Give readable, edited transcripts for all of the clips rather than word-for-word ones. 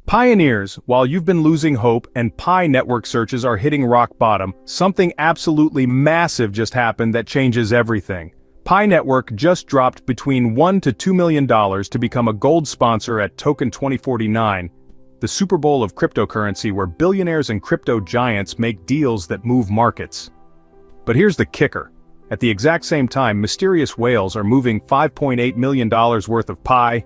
Pioneers, while you've been losing hope and Pi network searches are hitting rock bottom, something absolutely massive just happened that changes everything. Pi Network just dropped between $1 to $2 million to become a gold sponsor at Token 2049, the Super Bowl of cryptocurrency where billionaires and crypto giants make deals that move markets. But here's the kicker. At the exact same time, mysterious whales are moving $5.8 million worth of Pi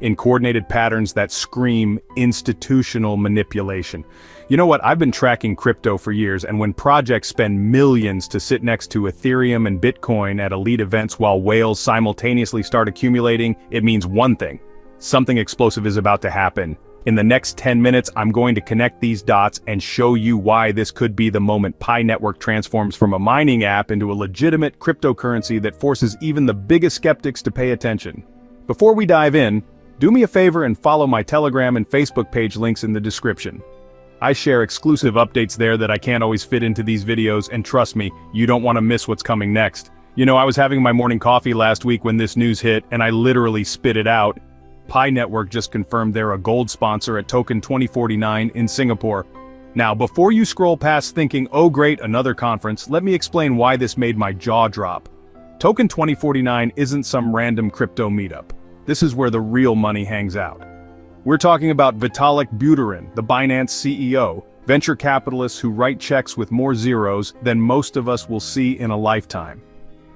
in coordinated patterns that scream institutional manipulation. You know what, I've been tracking crypto for years, and when projects spend millions to sit next to Ethereum and Bitcoin at elite events while whales simultaneously start accumulating, it means one thing. Something explosive is about to happen. In the next 10 minutes, I'm going to connect these dots and show you why this could be the moment Pi Network transforms from a mining app into a legitimate cryptocurrency that forces even the biggest skeptics to pay attention. Before we dive in, do me a favor and follow my Telegram and Facebook page links in the description. I share exclusive updates there that I can't always fit into these videos, and trust me, you don't want to miss what's coming next. You know, I was having my morning coffee last week when this news hit, and I literally spit it out. Pi Network just confirmed they're a gold sponsor at Token 2049 in Singapore. Now, before you scroll past thinking, oh great, another conference, let me explain why this made my jaw drop. Token 2049 isn't some random crypto meetup. This is where the real money hangs out. We're talking about Vitalik Buterin, the Binance CEO, venture capitalists who write checks with more zeros than most of us will see in a lifetime.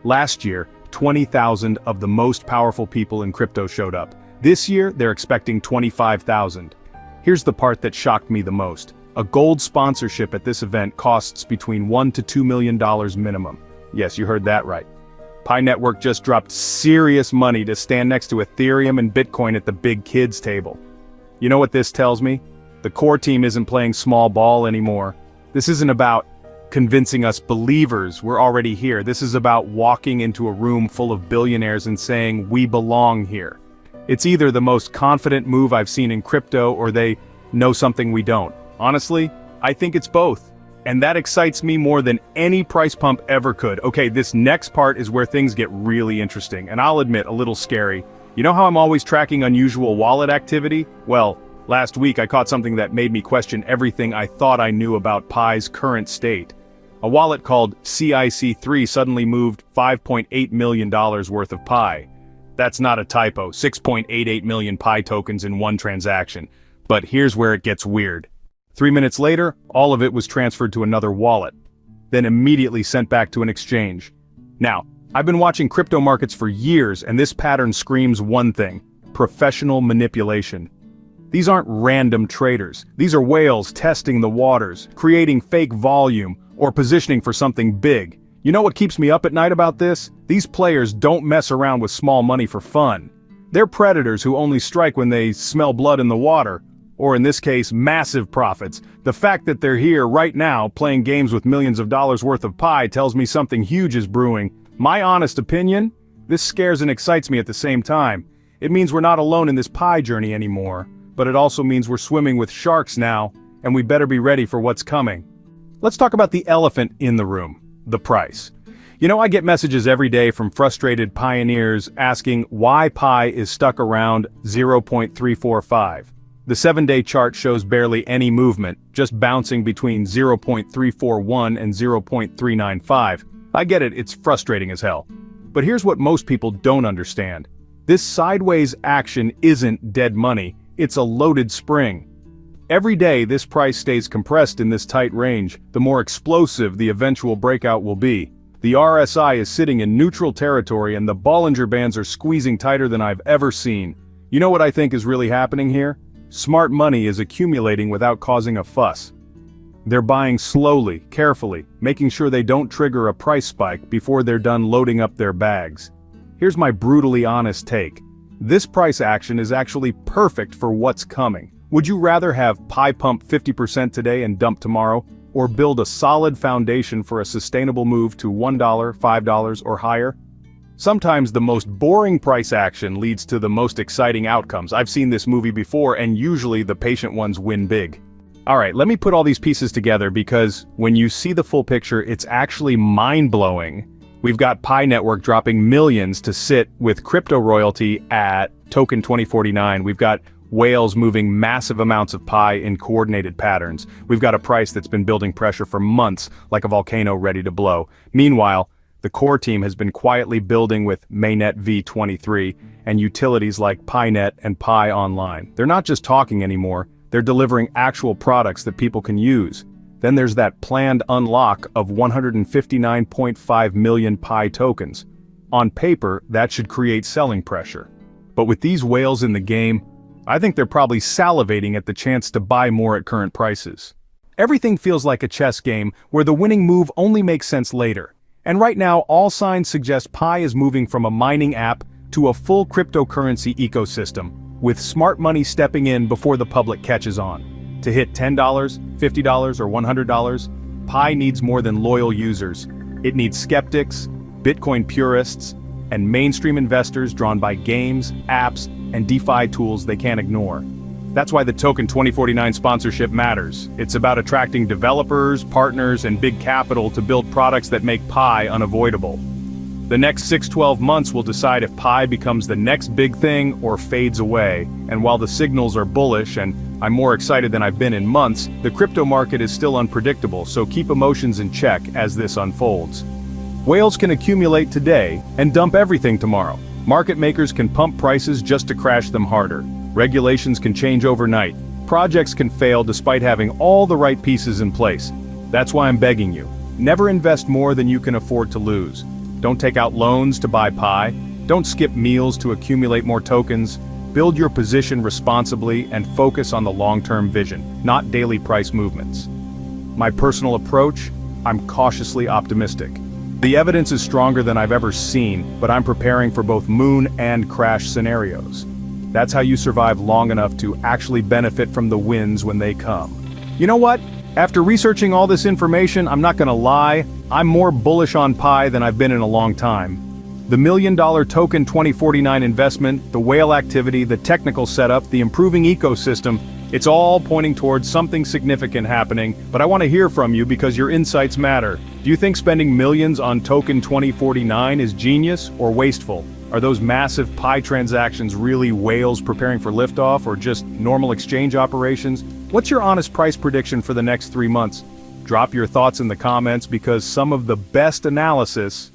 Last year, 20,000 of the most powerful people in crypto showed up. This year, they're expecting 25,000. Here's the part that shocked me the most. A gold sponsorship at this event costs between $1 to $2 million minimum. Yes, you heard that right. Pi Network just dropped serious money to stand next to Ethereum and Bitcoin at the big kids table. You know what this tells me? The core team isn't playing small ball anymore. This isn't about convincing us believers we're already here. This is about walking into a room full of billionaires and saying, we belong here. It's either the most confident move I've seen in crypto or they know something we don't. Honestly, I think it's both. And that excites me more than any price pump ever could. Okay, this next part is where things get really interesting, and I'll admit, a little scary. You know how I'm always tracking unusual wallet activity? Well, last week I caught something that made me question everything I thought I knew about Pi's current state. A wallet called CIC3 suddenly moved $5.8 million worth of Pi. That's not a typo, 6.88 million Pi tokens in one transaction. But here's where it gets weird. 3 minutes later, all of it was transferred to another wallet, then immediately sent back to an exchange. Now, I've been watching crypto markets for years, and this pattern screams one thing: professional manipulation. These aren't random traders. These are whales testing the waters, creating fake volume, or positioning for something big. You know what keeps me up at night about this? These players don't mess around with small money for fun. They're predators who only strike when they smell blood in the water. Or in this case, massive profits. The fact that they're here right now playing games with millions of dollars worth of Pi tells me something huge is brewing. My honest opinion? This scares and excites me at the same time. It means we're not alone in this Pi journey anymore, but it also means we're swimming with sharks now, and we better be ready for what's coming. Let's talk about the elephant in the room, the price. You know, I get messages every day from frustrated pioneers asking why Pi is stuck around 0.345. The 7-day chart shows barely any movement, just bouncing between 0.341 and 0.395. I get it, it's frustrating as hell. But here's what most people don't understand. This sideways action isn't dead money, it's a loaded spring. Every day this price stays compressed in this tight range, the more explosive the eventual breakout will be. The RSI is sitting in neutral territory and the Bollinger Bands are squeezing tighter than I've ever seen. You know what I think is really happening here? Smart money is accumulating without causing a fuss. They're buying slowly, carefully, making sure they don't trigger a price spike before they're done loading up their bags. Here's my brutally honest take. This price action is actually perfect for what's coming. Would you rather have Pi pump 50% today and dump tomorrow, or build a solid foundation for a sustainable move to $1, $5, or higher? Sometimes the most boring price action leads to the most exciting outcomes. I've seen this movie before, and usually the patient ones win big. Alright, let me put all these pieces together because when you see the full picture, it's actually mind-blowing. We've got Pi Network dropping millions to sit with crypto royalty at Token 2049. We've got Whales moving massive amounts of Pi in coordinated patterns. We've got a price that's been building pressure for months, like a volcano ready to blow. Meanwhile, the core team has been quietly building with Mainnet v23 and utilities like PiNet and Pi Online. They're not just talking anymore, they're delivering actual products that people can use. Then there's that planned unlock of 159.5 million Pi tokens. On paper, that should create selling pressure. But with these whales in the game, I think they're probably salivating at the chance to buy more at current prices. Everything feels like a chess game where the winning move only makes sense later. And right now, all signs suggest Pi is moving from a mining app to a full cryptocurrency ecosystem, with smart money stepping in before the public catches on. To hit $10, $50, or $100, Pi needs more than loyal users. It needs skeptics, Bitcoin purists, and mainstream investors drawn by games, apps, and DeFi tools they can't ignore. That's why the Token 2049 sponsorship matters. It's about attracting developers, partners, and big capital to build products that make Pi unavoidable. The next 6-12 months will decide if Pi becomes the next big thing or fades away. And while the signals are bullish and I'm more excited than I've been in months, the crypto market is still unpredictable, so keep emotions in check as this unfolds. Whales can accumulate today and dump everything tomorrow. Market makers can pump prices just to crash them harder. Regulations can change overnight. Projects can fail despite having all the right pieces in place. That's why I'm begging you. Never invest more than you can afford to lose. Don't take out loans to buy Pi. Don't skip meals to accumulate more tokens. Build your position responsibly and focus on the long-term vision, not daily price movements. My personal approach? I'm cautiously optimistic. The evidence is stronger than I've ever seen, but I'm preparing for both moon and crash scenarios. That's how you survive long enough to actually benefit from the wins when they come. You know what? After researching all this information, I'm not gonna lie, I'm more bullish on Pi than I've been in a long time. The $1 million Token 2049 investment, the whale activity, the technical setup, the improving ecosystem, it's all pointing towards something significant happening, but I want to hear from you because your insights matter. Do you think spending millions on Token 2049 is genius or wasteful? Are those massive Pi transactions really whales preparing for liftoff or just normal exchange operations? What's your honest price prediction for the next 3 months? Drop your thoughts in the comments because some of the best analysis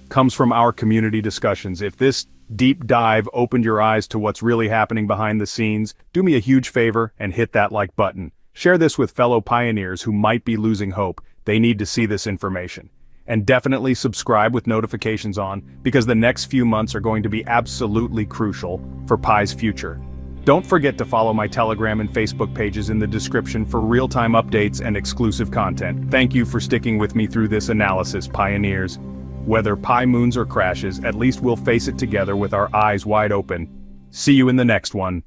comes from our community discussions. If this deep dive opened your eyes to what's really happening behind the scenes, do me a huge favor and hit that like button. Share this with fellow pioneers who might be losing hope. They need to see this information. And definitely subscribe with notifications on, because the next few months are going to be absolutely crucial for Pi's future. Don't forget to follow my Telegram and Facebook pages in the description for real-time updates and exclusive content. Thank you for sticking with me through this analysis, pioneers. Whether Pi moons or crashes, at least we'll face it together with our eyes wide open. See you in the next one.